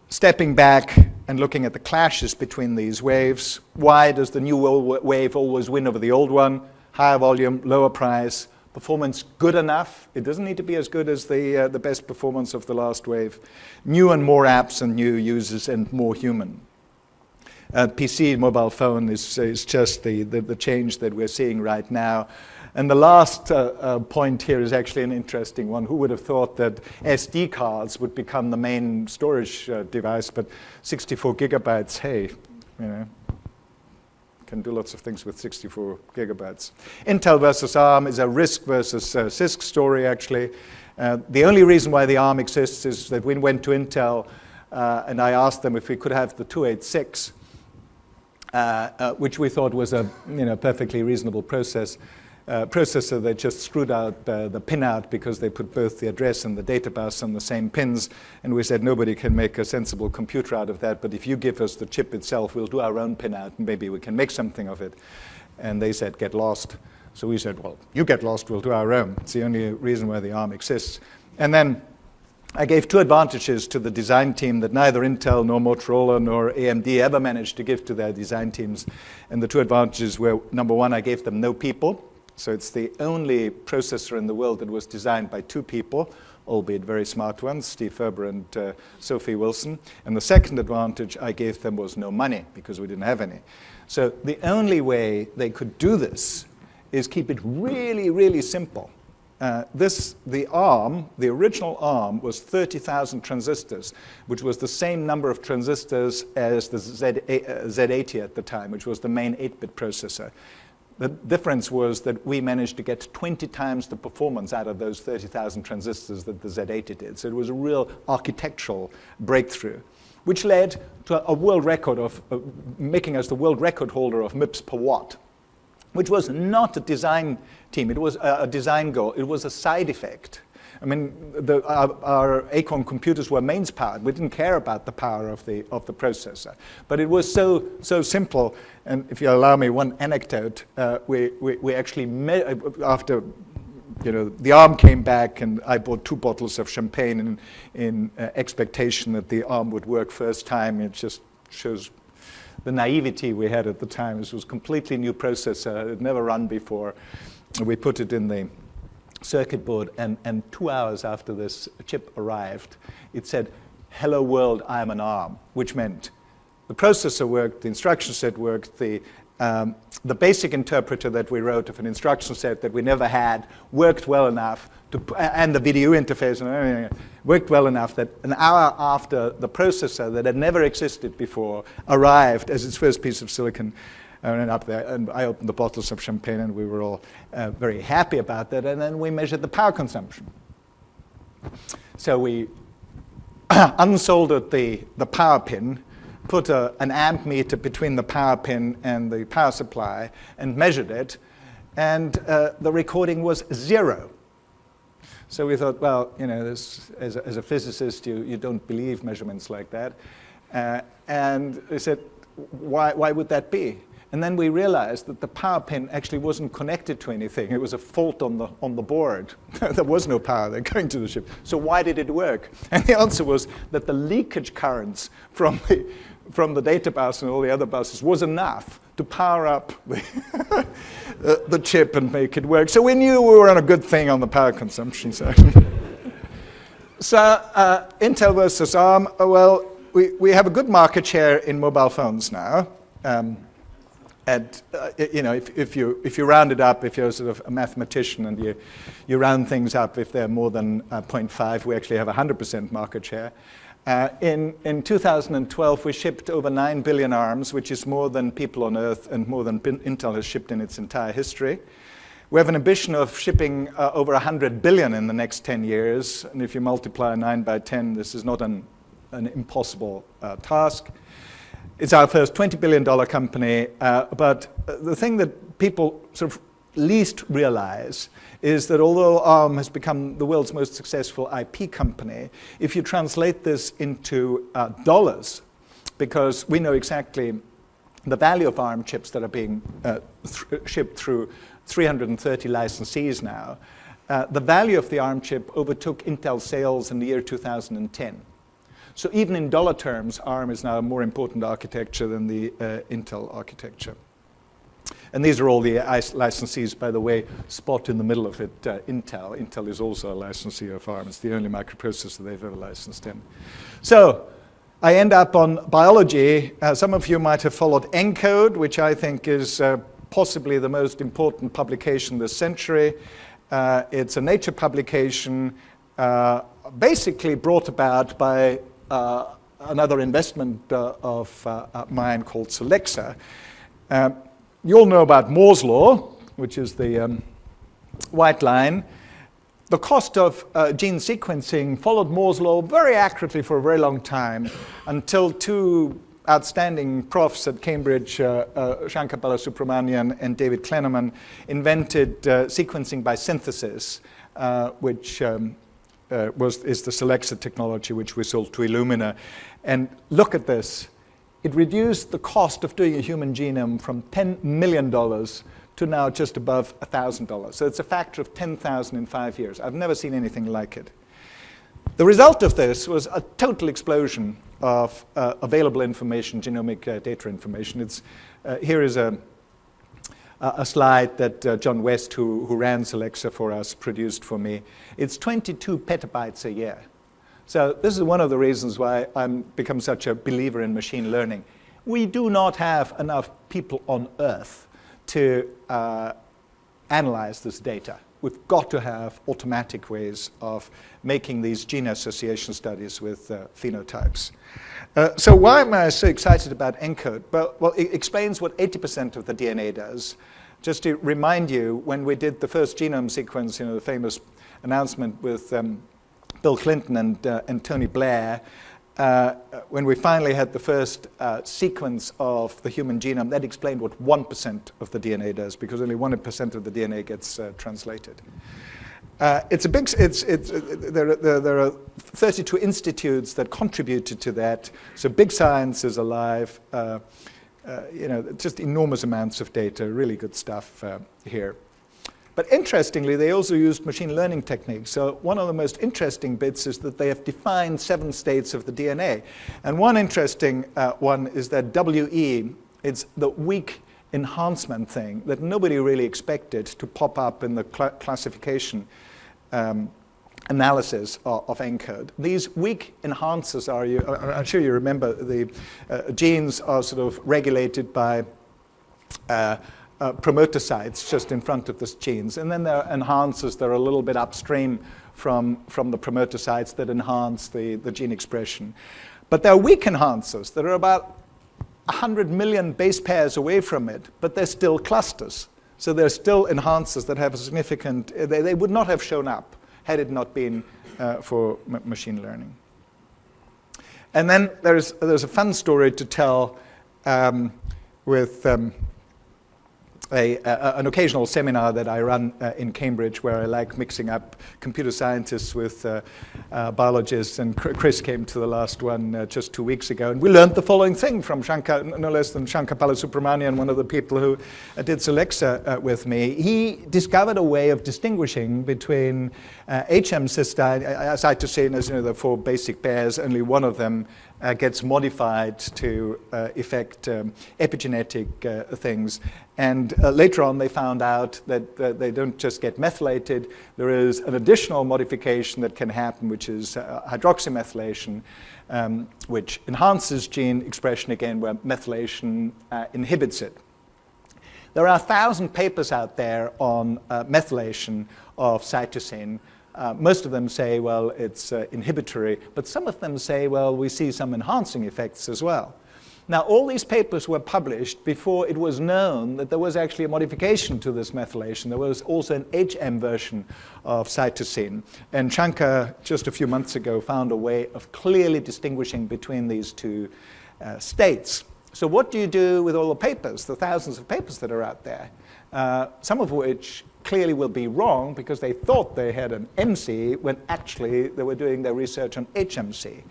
stepping back and looking at the clashes between these waves. Why does the new wave always win over the old one? Higher volume, lower price, performance good enough. It doesn't need to be as good as the best performance of the last wave. New and more apps and new users and more human. PC, mobile phone is just the change that we're seeing right now. And the last point here is actually an interesting one. Who would have thought that SD cards would become the main storage device, but 64 gigabytes, hey, can do lots of things with 64 gigabytes. Intel versus ARM is a RISC versus CISC story, actually. The only reason why the ARM exists is that we went to Intel and I asked them if we could have the 286, which we thought was a perfectly reasonable processor. They just screwed out the pinout because they put both the address and the data bus on the same pins, and we said nobody can make a sensible computer out of that, but if you give us the chip itself, we'll do our own pinout and maybe we can make something of it. And they said, get lost. So we said, well, you get lost, we'll do our own. It's the only reason why the ARM exists. And then I gave two advantages to the design team that neither Intel nor Motorola nor AMD ever managed to give to their design teams. And the two advantages were, number one, I gave them no people. So it's the only processor in the world that was designed by two people, albeit very smart ones, Steve Ferber and Sophie Wilson. And the second advantage I gave them was no money, because we didn't have any. So the only way they could do this is keep it really, really simple. The ARM, the original ARM, was 30,000 transistors, which was the same number of transistors as the Z80 at the time, which was the main 8-bit processor. The difference was that we managed to get 20 times the performance out of those 30,000 transistors that the Z80 did. So it was a real architectural breakthrough, which led to a world record of making us the world record holder of MIPS per watt, which was not a design team. It was a design goal. It was a side effect. I mean, our Acorn computers were mains powered. We didn't care about the power of the processor. But it was so simple. And if you allow me one anecdote, we actually after the ARM came back, and I bought 2 bottles of champagne in expectation that the ARM would work first time. It just shows the naivety we had at the time. This was a completely new processor. It had never run before. We put it in the circuit board, and 2 hours after this chip arrived, it said, "Hello world, I am an ARM," which meant the processor worked, the instruction set worked, the the basic interpreter that we wrote of an instruction set that we never had worked well enough and the video interface and everything worked well enough that an hour after the processor that had never existed before arrived as its first piece of silicon, and up there, and I opened the bottles of champagne, and we were all very happy about that. And then we measured the power consumption. So we unsoldered the power pin, put an amp meter between the power pin and the power supply, and measured it, and the recording was 0. So we thought, well, you know, this, as a physicist, you don't believe measurements like that. And we said, why would that be? And then we realized that the power pin actually wasn't connected to anything. It was a fault on the board. There was no power there going to the chip. So why did it work? And the answer was that the leakage currents from the data bus and all the other buses was enough to power up the chip and make it work. So we knew we were on a good thing on the power consumption side. So Intel versus ARM, well, we have a good market share in mobile phones now. And you know, if you round it up, if you're sort of a mathematician and you round things up, if they're more than 0.5, we actually have 100% market share. In 2012, we shipped over 9 billion ARMs, which is more than people on Earth and more than Intel has shipped in its entire history. We have an ambition of shipping over 100 billion in the next 10 years. And if you multiply 9 by 10, this is not an impossible task. It's our first $20 billion company, but the thing that people sort of least realize is that although ARM has become the world's most successful IP company, if you translate this into dollars, because we know exactly the value of ARM chips that are being shipped through 330 licensees now, the value of the ARM chip overtook Intel sales in the year 2010. So even in dollar terms, ARM is now a more important architecture than the Intel architecture. And these are all the licensees, by the way. Spot in the middle of it, Intel. Intel is also a licensee of ARM. It's the only microprocessor they've ever licensed in. So I end up on biology. Some of you might have followed ENCODE, which I think is possibly the most important publication this century. It's a Nature publication basically brought about by another investment of mine called Solexa. You all know about Moore's law, which is the white line. The cost of gene sequencing followed Moore's law very accurately for a very long time until two outstanding profs at Cambridge, Shankar Balasubramanian and David Klennerman, invented sequencing by synthesis, which is the Solexa technology which we sold to Illumina. And look at this. It reduced the cost of doing a human genome from $10 million to now just above $1,000. So it's a factor of 10,000 in 5 years. I've never seen anything like it. The result of this was a total explosion of available information, genomic data information. Here is a slide that John West, who ran Solexa for us, produced for me. It's 22 petabytes a year. So this is one of the reasons why I've become such a believer in machine learning. We do not have enough people on Earth to analyze this data. We've got to have automatic ways of making these gene association studies with phenotypes. So why am I so excited about ENCODE? Well, it explains what 80% of the DNA does. Just to remind you, when we did the first genome sequence, you know, the famous announcement with Bill Clinton and Tony Blair, when we finally had the first sequence of the human genome, that explained what 1% of the DNA does, because only 1% of the DNA gets translated. There are 32 institutes that contributed to that, so big science is alive. You know, just enormous amounts of data, really good stuff here. But interestingly, they also used machine learning techniques. So one of the most interesting bits is that they have defined 7 states of the DNA. And one interesting one is that WE, it's the weak enhancement thing that nobody really expected to pop up in the classification analysis of ENCODE. These weak enhancers are, I'm sure you remember, the genes are sort of regulated by promoter sites just in front of the genes. And then there are enhancers that are a little bit upstream from the promoter sites that enhance the gene expression. But there are weak enhancers that are about 100 million base pairs away from it, but they're still clusters. So they're still enhancers that have a significant, they would not have shown up had it not been for machine learning. And then there's a fun story to tell with an occasional seminar that I run in Cambridge, where I like mixing up computer scientists with biologists. And Chris came to the last one just 2 weeks ago, and we learned the following thing from Shankar, no less than Shankar Balasubramanian, one of the people who did Solexa with me. He discovered a way of distinguishing between HM cytosine, as you know, the 4 basic pairs. Only one of them gets modified to affect epigenetic things. And later on, they found out that they don't just get methylated. There is an additional modification that can happen, which is hydroxymethylation, which enhances gene expression again, where methylation inhibits it. There are 1,000 papers out there on methylation of cytosine. Most of them say, well, it's inhibitory, but some of them say, well, we see some enhancing effects as well. Now, all these papers were published before it was known that there was actually a modification to this methylation. There was also an HM version of cytosine. And Shankar, just a few months ago, found a way of clearly distinguishing between these two states. So what do you do with all the papers, the thousands of papers that are out there, some of which clearly will be wrong because they thought they had an MC when actually they were doing their research on HMC.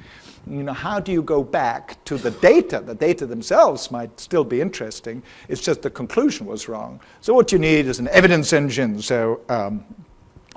You know, how do you go back to the data? The data themselves might still be interesting. It's just the conclusion was wrong. So what you need is an evidence engine. So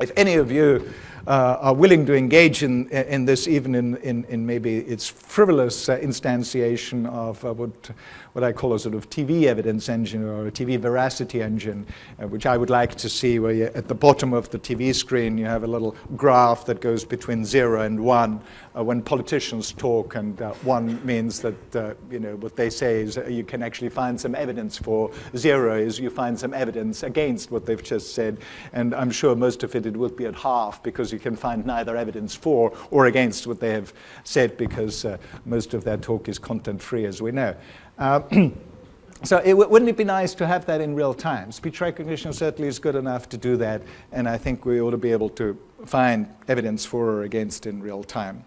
if any of you are willing to engage in this, even in maybe its frivolous instantiation of what I call a sort of TV evidence engine or a TV veracity engine, which I would like to see, where at the bottom of the TV screen you have a little graph that goes between 0 and 1 when politicians talk, and 1 means that you know, what they say is you can actually find some evidence for. 0 is you find some evidence against what they've just said, and I'm sure most of it would be at half, because you can find neither evidence for or against what they have said, because most of their talk is content-free, as we know. So wouldn't it be nice to have that in real time? Speech recognition certainly is good enough to do that, and I think we ought to be able to find evidence for or against in real time.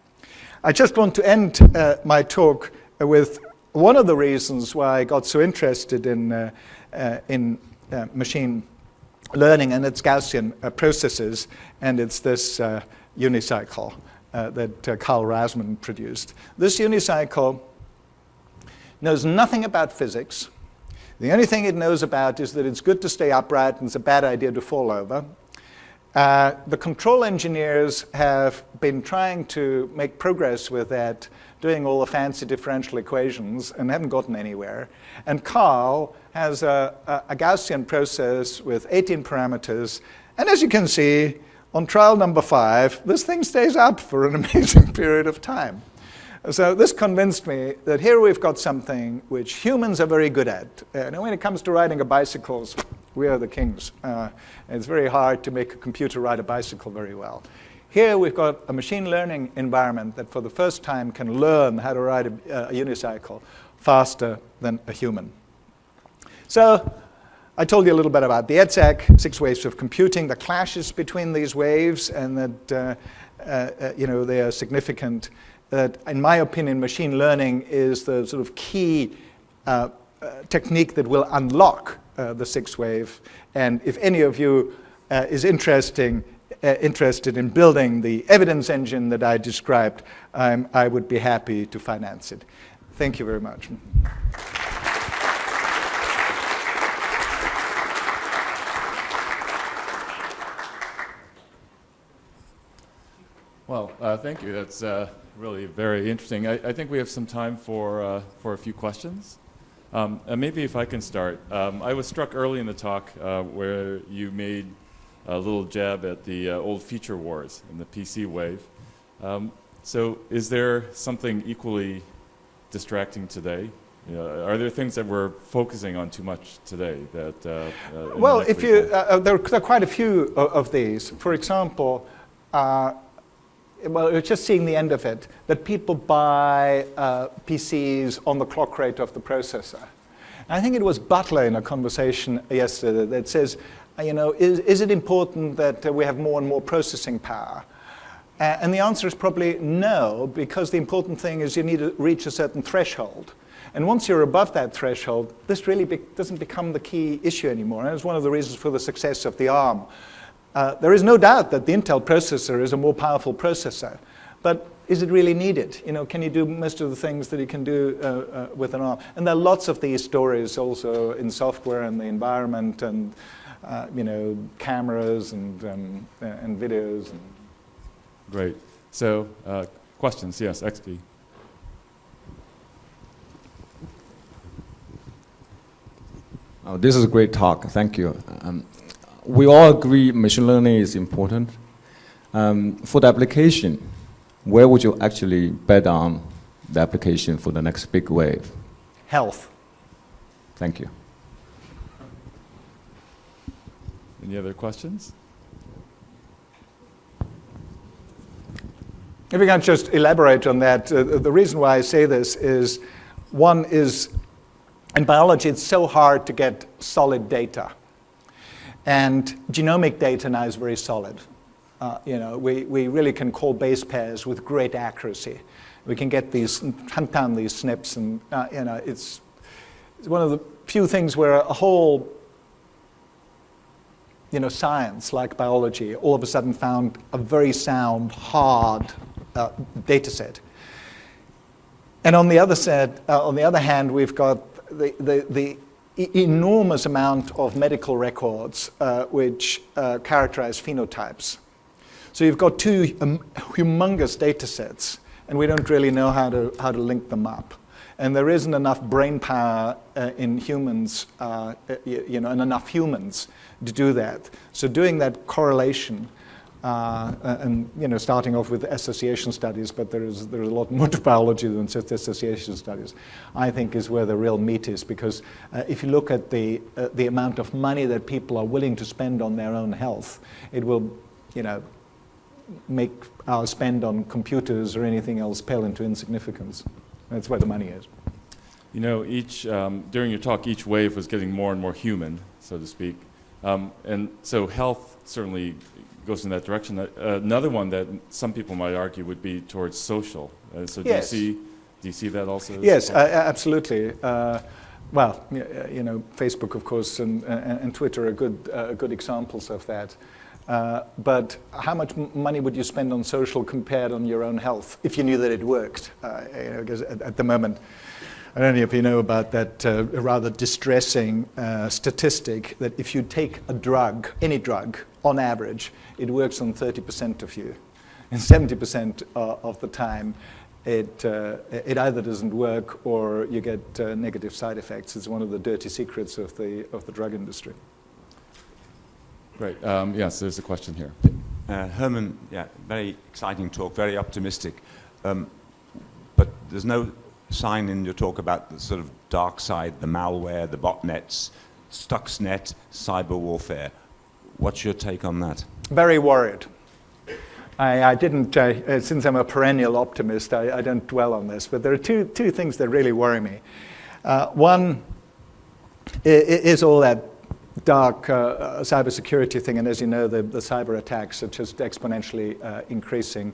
I just want to end my talk with one of the reasons why I got so interested in machine learning and its Gaussian processes, and it's this unicycle that Carl Rasmussen produced. This unicycle knows nothing about physics. The only thing it knows about is that it's good to stay upright and it's a bad idea to fall over. The control engineers have been trying to make progress with that, doing all the fancy differential equations, and haven't gotten anywhere. And Carl has a Gaussian process with 18 parameters. And as you can see, on trial number 5, this thing stays up for an amazing period of time. So this convinced me that here we've got something which humans are very good at. And when it comes to riding a bicycle, we are the kings. It's very hard to make a computer ride a bicycle very well. Here we've got a machine learning environment that for the first time can learn how to ride a unicycle faster than a human. So I told you a little bit about the EDSAC, 6 waves of computing, the clashes between these waves, and that you know, they are significant. That, in my opinion, machine learning is the sort of key technique that will unlock the 6 wave. And if any of you is interested in building the evidence engine that I described, I would be happy to finance it. Thank you very much. Well, thank you. That's really very interesting. I think we have some time for a few questions. And maybe if I can start. I was struck early in the talk where you made a little jab at the old feature wars and the PC wave. So is there something equally distracting today You know, are there things that we're focusing on too much today? That well, if you there are quite a few of these. For example, well, just seeing the end of it, that people buy PCs on the clock rate of the processor. I think it was Butler in a conversation yesterday that says, you know, is it important that we have more and more processing power? And the answer is probably no, because the important thing is you need to reach a certain threshold. And once you're above that threshold, this really doesn't become the key issue anymore. And it's one of the reasons for the success of the ARM. There is no doubt that the Intel processor is a more powerful processor. But is it really needed? You know, can you do most of the things that you can do with an ARM? And there are lots of these stories also in software and the environment and you know, cameras and videos. And great. So, questions? Yes, XP. Oh, this is a great talk. Thank you. We all agree machine learning is important. For the application, where would you actually bet on the application for the next big wave? health. Thank you. Any other questions? If we can just elaborate on that, the reason why I say this is, one is, in biology, it's so hard to get solid data. And genomic data now is very solid. You know, we really can call base pairs with great accuracy. We can get these, hunt down these SNPs, and you know, it's one of the few things where a whole, you know, science like biology all of a sudden found a very sound, hard data set. And on the other hand, we've got the enormous amount of medical records which characterize phenotypes. So you've got two humongous data sets, and we don't really know how to link them up. And there isn't enough brain power in humans, you know, and enough humans to do that. So doing that correlation, and you know, starting off with association studies, but there's a lot more to biology than just association studies, I think is where the real meat is. Because if you look at the amount of money that people are willing to spend on their own health, it will, you know, make our spend on computers or anything else pale into insignificance. That's where the money is. You know, during your talk, each wave was getting more and more human, so to speak. And so health certainly goes in that direction. Another one that some people might argue would be towards social. So yes. do you see that also? Yes, absolutely. Well, you know, Facebook, of course, and Twitter are good examples of that. But how much money would you spend on social compared on your own health if you knew that it worked? You know, because at the moment, I don't know if you know about that rather distressing statistic that if you take a drug, any drug, on average, it works on 30% of you. And 70% of the time, it either doesn't work or you get negative side effects. It's one of the dirty secrets of the drug industry. Great. Yes, there's a question here. Hermann, yeah, very exciting talk, very optimistic. But there's no sign in your talk about the sort of dark side, the malware, the botnets, Stuxnet, cyber warfare. What's your take on that? Very worried. I didn't, since I'm a perennial optimist, I don't dwell on this, but there are two things that really worry me. One is all that dark cybersecurity thing, and as you know, the cyber attacks are just exponentially increasing,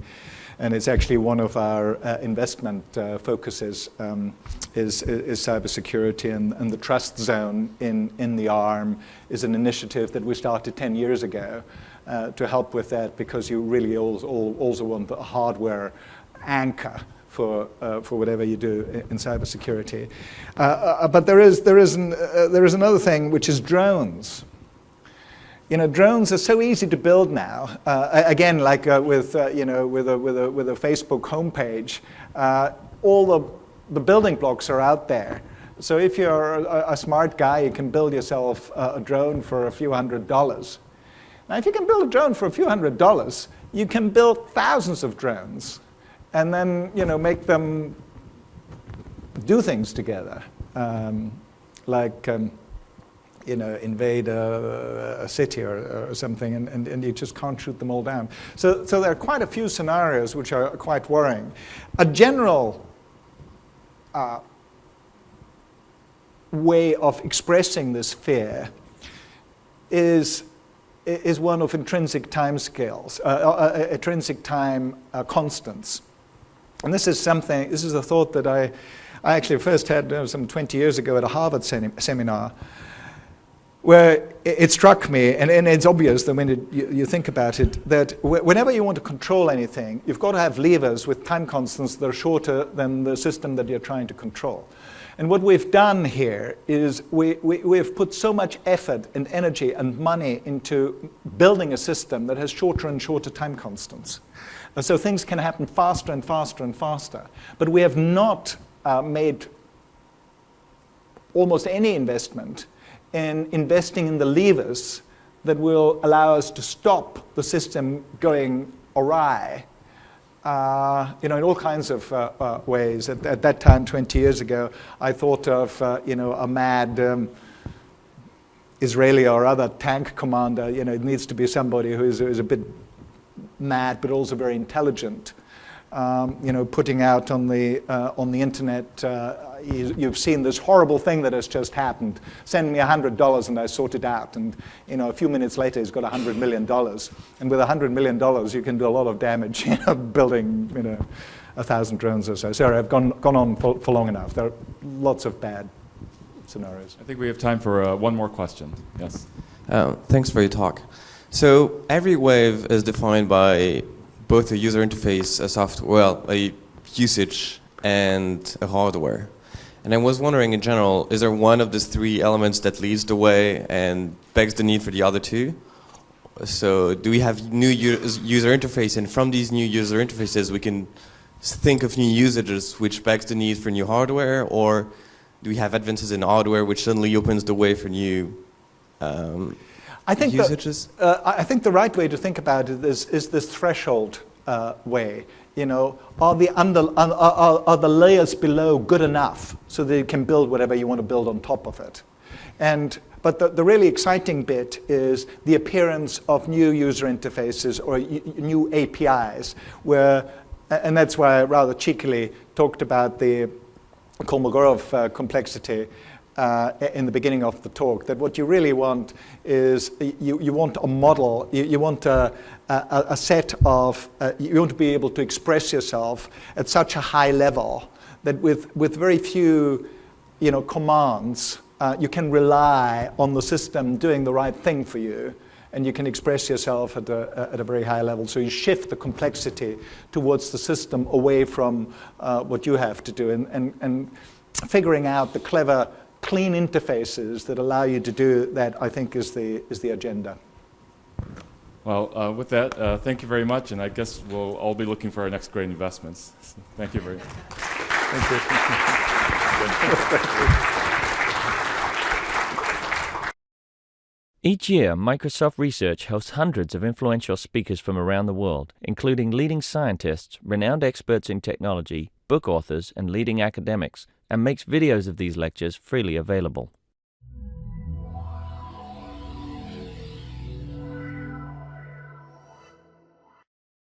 and it's actually one of our investment focuses is cybersecurity, and the trust zone in the ARM is an initiative that we started 10 years ago to help with that, because you really also want a hardware anchor for whatever you do in cybersecurity. But there is another thing, which is drones. You know, drones are so easy to build now. Again, like with a Facebook homepage, all the building blocks are out there. So if you're a smart guy, you can build yourself a drone for a few $100s. Now, if you can build a drone for a few $100s, you can build thousands of drones, and then, you know, make them do things together. invade a city or something, and you just can't shoot them all down. So there are quite a few scenarios which are quite worrying. A general way of expressing this fear is one of intrinsic time scales, intrinsic time constants. And this is a thought that I actually first had some 20 years ago at a Harvard seminar, where it struck me, and it's obvious that when you think about it, that whenever you want to control anything, you've got to have levers with time constants that are shorter than the system that you're trying to control. And what we've done here is we've put so much effort and energy and money into building a system that has shorter and shorter time constants. So things can happen faster and faster and faster. But we have not made almost any investment in investing in the levers that will allow us to stop the system going awry, in all kinds of ways. At that time, 20 years ago, I thought of a mad Israeli or other tank commander. It needs to be somebody who is a bit mad, but also very intelligent. Putting out on the internet, you've seen this horrible thing that has just happened. Send me $100 and I sort it out. And a few minutes later, he's got $100 million. And with $100 million, you can do a lot of damage. Building 1,000 drones or so. Sorry, I've gone on for long enough. There are lots of bad scenarios. I think we have time for one more question. Yes. Thanks for your talk. So every wave is defined by both a user interface, a software, a usage, and a hardware. And I was wondering, in general, is there one of these three elements that leads the way and begs the need for the other two? So do we have new user interface, and from these new user interfaces we can think of new usages which begs the need for new hardware, or do we have advances in hardware which suddenly opens the way for new usages? I think the right way to think about it is this threshold way. Are the layers below good enough so that you can build whatever you want to build on top of it? But the really exciting bit is the appearance of new user interfaces or new APIs, and that's why I rather cheekily talked about the Kolmogorov complexity in the beginning of the talk, that what you really want is you want a model, you want a set of, you want to be able to express yourself at such a high level that with very few commands, you can rely on the system doing the right thing for you, and you can express yourself at a very high level. So you shift the complexity towards the system away from what you have to do, and figuring out the clever clean interfaces that allow you to do that, I think, is the agenda. Well, with that, thank you very much, and I guess we'll all be looking for our next great investments. Thank you very much. Thank you. Each year, Microsoft Research hosts hundreds of influential speakers from around the world, including leading scientists, renowned experts in technology, book authors, and leading academics, and makes videos of these lectures freely available.